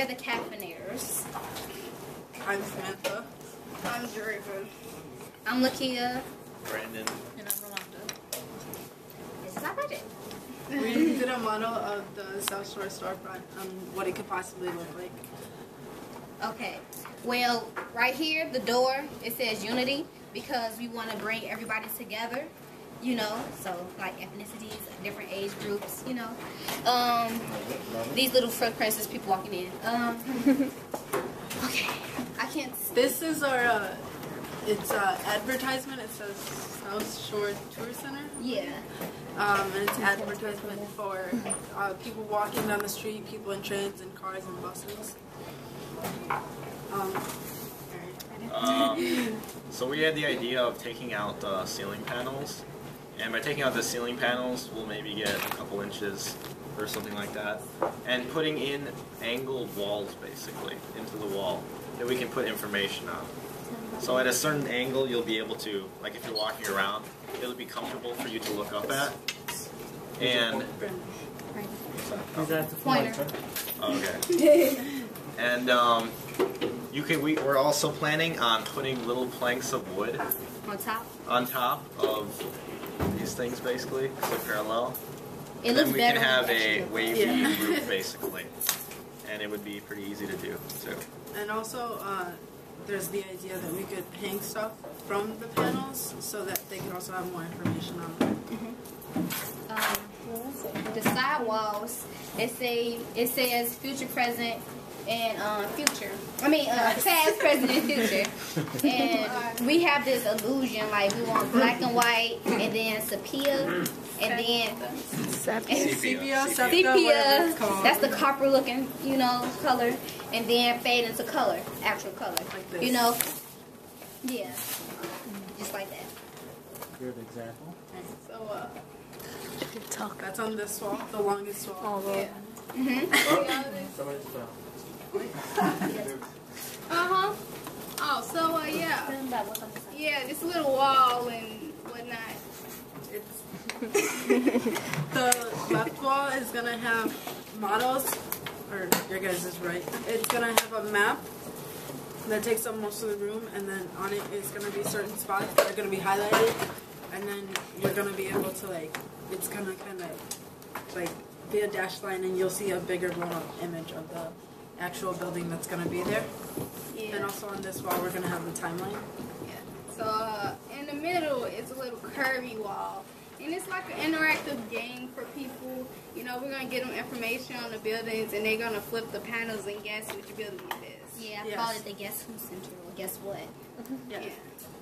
we're the caffeinaires. I'm Samantha. I'm Draven. I'm Lakia. Brandon. And I'm Rolanda. This is our budget. We did a model of the South Shore storefront and what it could possibly look like. Okay. Well, right here, the door, it says unity because we want to bring everybody together, you know, so like ethnicities, different age groups, you know. These little footprints is people walking in. Okay. I can't see. This is our, it's advertisement. It says South Shore Tour Center. Yeah. And it's advertisement for people walking down the street, people in trains and cars and buses. So we had the idea of taking out the ceiling panels, and by taking out the ceiling panels, we'll maybe get a couple inches or something like that, and putting in angled walls basically into the wall that we can put information on. So at a certain angle, you'll be able to, like if you're walking around, it'll be comfortable for you to look up at. And Is that the Pointer. okay. And we're also planning on putting little planks of wood On top. on top of these things basically, so parallel. It Then looks we better can have when a it's extra. wavy Yeah. roof basically, and it would be pretty easy to do too. And also, there's the idea that we could hang stuff from the panels so that they could also have more information on them. The side walls, it says future, present, and future. I mean, past, present, and future. And we have this illusion, like we want black and white, and then sepia, and then Sepia, whatever sepia. it's called. That's the copper looking, you know, color, and then fade into color, actual color. Like this. You know, yeah, just like that. Good example. So, that's on this wall, the longest wall. Yeah. Somebody's Oh, so yeah, this little wall and whatnot. It's the left wall is gonna have models, or your guys is right. It's gonna have a map that takes up most of the room, and then on it is gonna be certain spots that are gonna be highlighted, and then you're gonna be able to like, it's gonna kind of like be a dashed line, and you'll see a bigger blown up image of the actual building that's gonna be there. Yeah. And also on this wall, we're gonna have the timeline. Yeah. So in the middle is a little curvy wall. And it's like an interactive game for people. You know, we're going to get them information on the buildings, and they're going to flip the panels and guess which building it is. Yeah, I Yes. call it the Guess Who Center, or Guess What. Yeah. Yeah.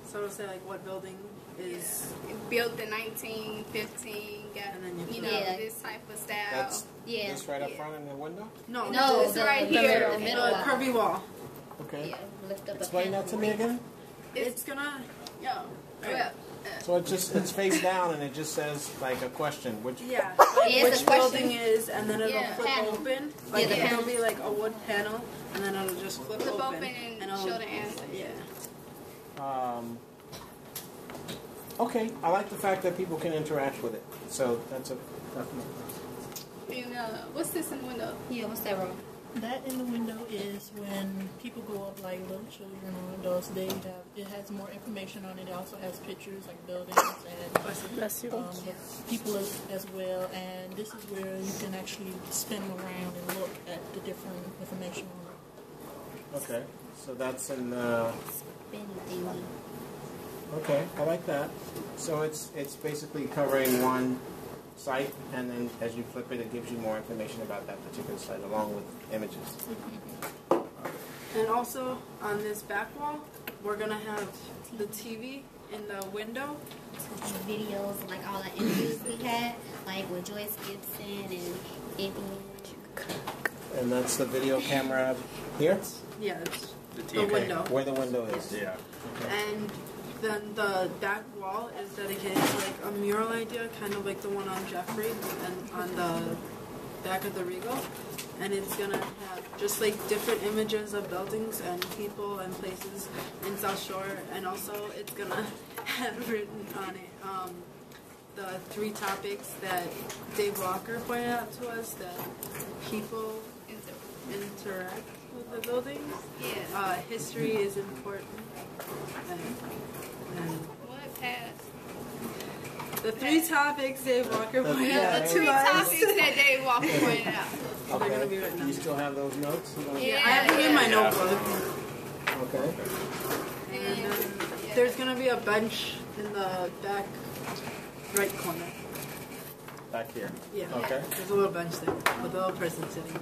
So it'll say like what building is. Built in 1915, got, And then you you flip. know, Yeah. this type of style. That's Yeah. this right up Yeah. front in the window? No, No, It's right the here. middle, the middle the wall. curvy wall. Okay. Yeah, lift up Explain a that to me again. It's gonna. Yeah. Right. Well, So it's face down and it just says like a question. Which Yeah. It's Which a question. building is, and then it'll Yeah. flip Panel. open. Like the it'll panel. be like a wood panel, and then it'll just flip flip open. open and it'll- show the answer. Yeah. Okay, I like the fact that people can interact with it. So that's a definite. And what's this in the window? Yeah, what's that wrong? That in the window is when people go up, like little children or adults. It has more information on it. It also has pictures like buildings and people as well. And this is where you can actually spin around and look at the different information on it. Okay, so that's in. Spinny thingy. Okay, I like that. So it's basically covering one site, and then as you flip it, it gives you more information about that particular site along with images. And also on this back wall, we're gonna have the TV in the window. Videos, like all the interviews we had, like with Joyce Gibson and Ibby. And that's the video camera here, Yeah, it's The the TV. window. where the window is. Yeah. And then the back wall is dedicated to like a mural idea, kind of like the one on Jeffrey and on the back of the Regal. And it's gonna have just like different images of buildings and people and places in South Shore. And also it's gonna have written on it the 3 topics that Dave Walker pointed out to us, that people in interact with the buildings. Yeah. History is important. And What passed? the 3 topics Dave Walker pointed Yeah, out The to 3 us. topics that Dave Walker pointed out. They're gonna Okay. be written Do you down. still have those notes? You wanna- Yeah. I have them in my Yeah. notebook. Okay. And, There's gonna be a bench in the back right corner. Back here. Yeah. Okay. There's a little bench there with a little person sitting.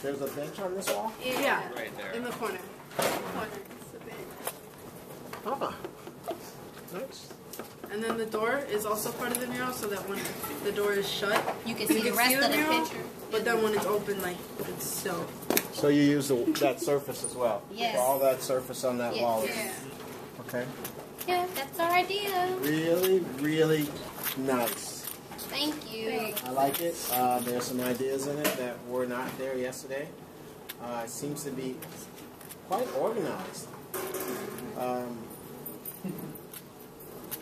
There's a bench on this wall? Yeah. Right there. In the corner. Ah. Nice. And then the door is also part of the mural, so that when the door is shut, You can see the rest of the mural, picture. but then when it's open, like it's still. So you use that surface as well? Yes. All that surface on that Yes. wall? Yeah. Okay. Yeah, that's our idea. Really, really nice. Thank you. I like it. There's some ideas in it that were not there yesterday. It seems to be quite organized.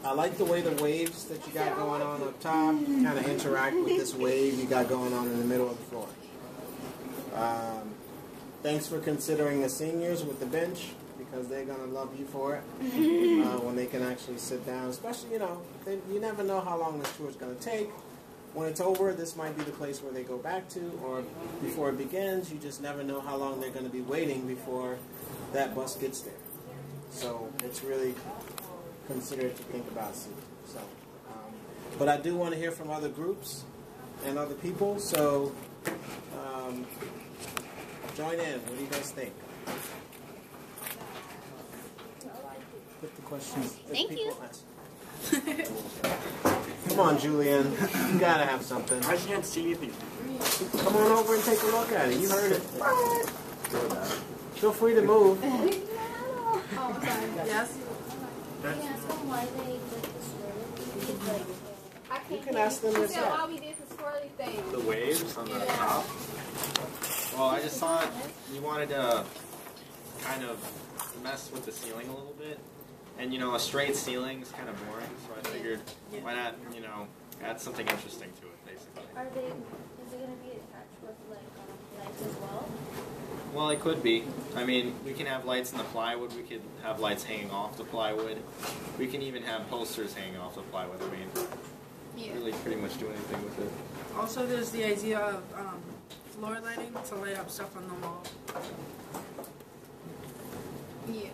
I like the way the waves that you got going on up top kind of interact with this wave you got going on in the middle of the floor. Thanks for considering the seniors with the bench, because they're going to love you for it when they can actually sit down. Especially, you never know how long this tour is going to take. When it's over, this might be the place where they go back to, or before it begins, you just never know how long they're going to be waiting before that bus gets there. So it's really considered to think about soon. So, but I do want to hear from other groups and other people. So join in. What do you guys think? Put the questions. that Thank people you. ask. Come on, Julian. You gotta have something. I can't see anything. Come on over and take a look at it. You heard it. Feel free to move. Yes. You can ask them Why yourself. we did the swirly thing. The waves on the top. Well, I just thought you wanted to kind of mess with the ceiling a little bit. And, a straight ceiling is kind of boring, so I figured, why not, add something interesting to it, basically. Is it going to be attached with lights as well? Well, it could be. I mean, we can have lights in the plywood. We could have lights hanging off the plywood. We can even have posters hanging off the plywood. I mean, really pretty much do anything with it. Also, there's the idea of floor lighting to light up stuff on the wall. Yeah.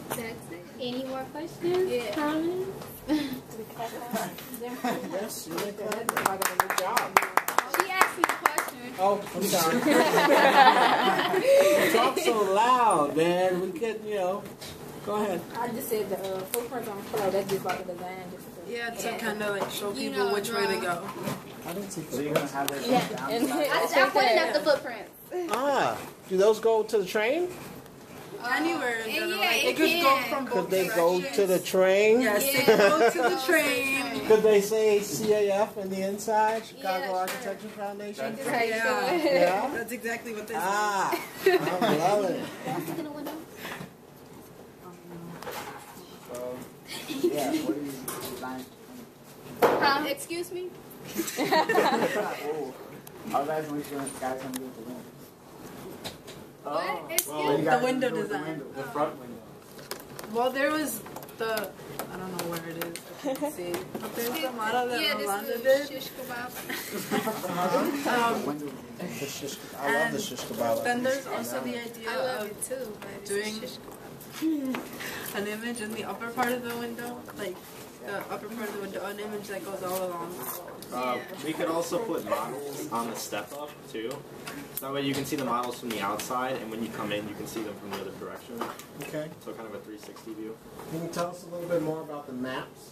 That's it. Any more questions? Yeah. Comments? Yes, you make a good job. She asked me a question. Oh, I'm sorry. You talk so loud, man. We could, go ahead. I just said the footprints on the pillow. That's just like a design. Yeah, to kind of like show people which way to go. I didn't see So you're gonna have that down? I pointed out the footprints. Ah, do those go to the train? Anywhere in general. yeah, Like, it it could go can. from both Could they directions. go to the train? Yes, they could go to the train. Could they say CAF in the inside, Chicago Yeah, sure. Architecture Foundation? Yeah. Yeah. That's exactly what they said. Ah, I'm loving it. So, yeah, what do you design? Excuse me? Oh, how guys gonna go with the window? What? Excuse What you me? guys The window gonna do with design. The front window. Well, there was I don't know where it is. I can't see. But there's the model that Yeah, Rolanda this did. is shish kebab. The shish, I love the shish kebab. Then there's also the idea I love of it too, but it's doing shish kebab. an image in the upper part of the window, like the upper part of the window, an image that goes all along the wall. We could also put models on the step up too. So that way you can see the models from the outside, and when you come in, you can see them from the other direction. Okay. So kind of a 360 view. Can you tell us a little bit more about the maps?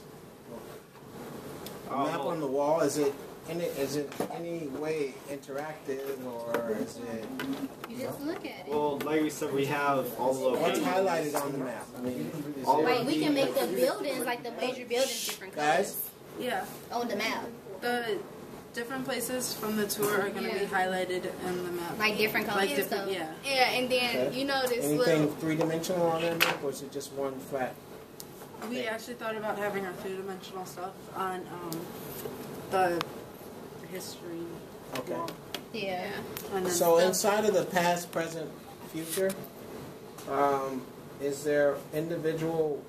The Oh, map well- on the wall, is it any way interactive, or is it? You just look at it. Well, like we said, we have all the What's locations. highlighted on the map? I mean, is All it- Like, we can make the buildings, like the major buildings, different colors guys. Yeah, on the map. the different places from the tour are going to be highlighted in the map. Like different colors. Like different, so. yeah. Yeah, and then Okay. this Anything little. three-dimensional on that map, or is it just one flat? We actually thought about having our three-dimensional stuff on the history. Okay. wall. Yeah. And then So stuff. inside of the past, present, future, is there individual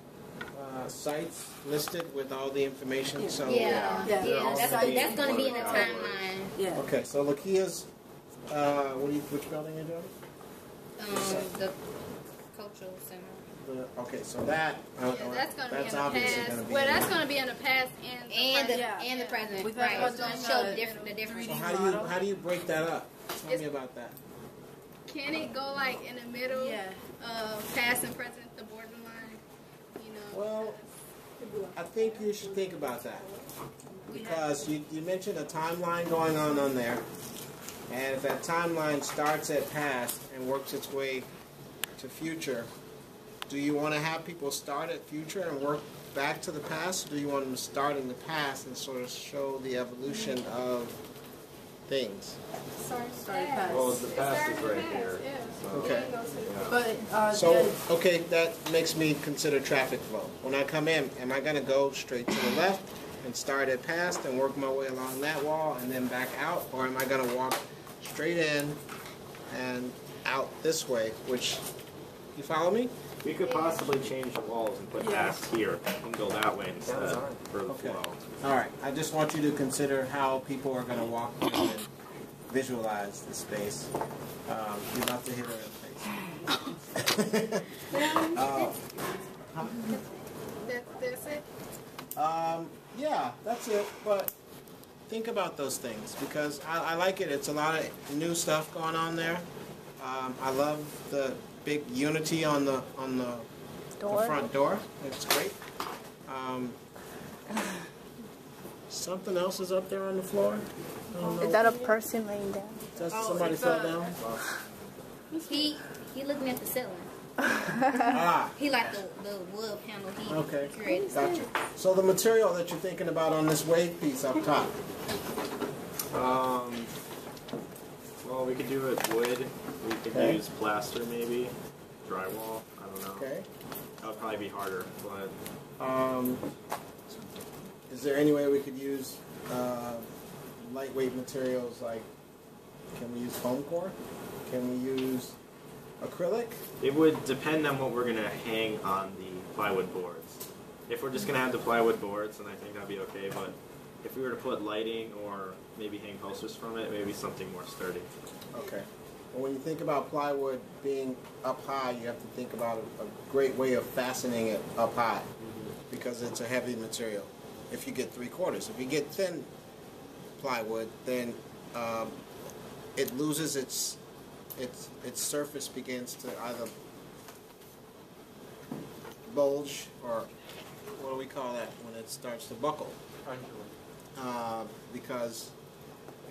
sites listed with all the information? So Yeah. Yeah. Yeah. That's going to be in the Waterway. timeline. Yeah. Okay, so Lakia's, which building are you doing? The cultural center. Okay, so that, Yeah, that's gonna be in the obviously past. gonna be. Well, that's gonna be in the past and the And the present. We've Right. had It's going to one show done, the difference. So 3D how do you break that up? Tell me about that. Can it go like in the middle? Yeah. Past and present, the borderline. You know. Well, I think you should think about that. Because you mentioned a timeline going on there. And if that timeline starts at past and works its way to future, do you want to have people start at future and work back to the past? Or do you want them to start in the past and sort of show the evolution of things? Sorry, past. Well, the past is right here. So, Okay. But So, okay, that makes me consider traffic flow. When I come in, am I going to go straight to the left and start at past and work my way along that wall and then back out? Or am I going to walk straight in and out this way, which, you follow me? we could possibly change the walls and put past here and go that way instead for the Okay. flow. All right, I just want you to consider how people are going to walk in and visualize the space. You're about to hit her in the face. That's it. Yeah, that's it. But think about those things because I like it. It's a lot of new stuff going on there. I love the big unity on the front door. It's great. Something else is up there on the floor. I don't know. Is that a person laying down? Does somebody fell down? He looking at the ceiling. Ah, He like the wood panel he okay. created. Gotcha. So the material that you're thinking about on this wave piece up top. Well, we could do it wood. We could Okay. use plaster maybe, drywall. I don't know. Okay. That would probably be harder, but Is there any way we could use lightweight materials like, can we use foam core? Can we use acrylic? it would depend on what we're gonna hang on the plywood boards. If we're just gonna have the plywood boards, then I think that'd be okay. But if we were to put lighting or maybe hang posters from it, maybe something more sturdy. Okay. Well, when you think about plywood being up high, you have to think about a great way of fastening it up high because it's a heavy material. If you get 3/4, if you get thin plywood, then it loses its surface begins to either bulge or what do we call that when it starts to buckle? Because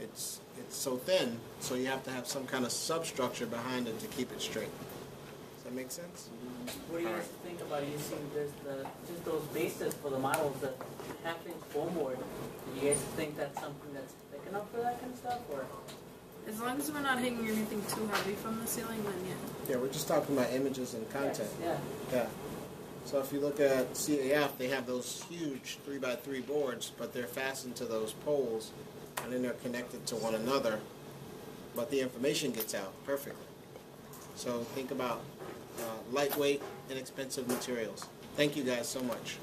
it's so thin, so you have to have some kind of substructure behind it to keep it straight. Does that make sense? What do you guys think about using just those bases for the models, the half-inch foam board? Do you guys think that's something that's thick enough for that kind of stuff, or? as long as we're not hanging anything too heavy from the ceiling, then yeah. Yeah, we're just talking about images and content. Yeah. Yeah. So if you look at CAF, they have those huge 3x3 boards, but they're fastened to those poles, and then they're connected to one another, but the information gets out perfectly. So think about lightweight, inexpensive materials. Thank you guys so much.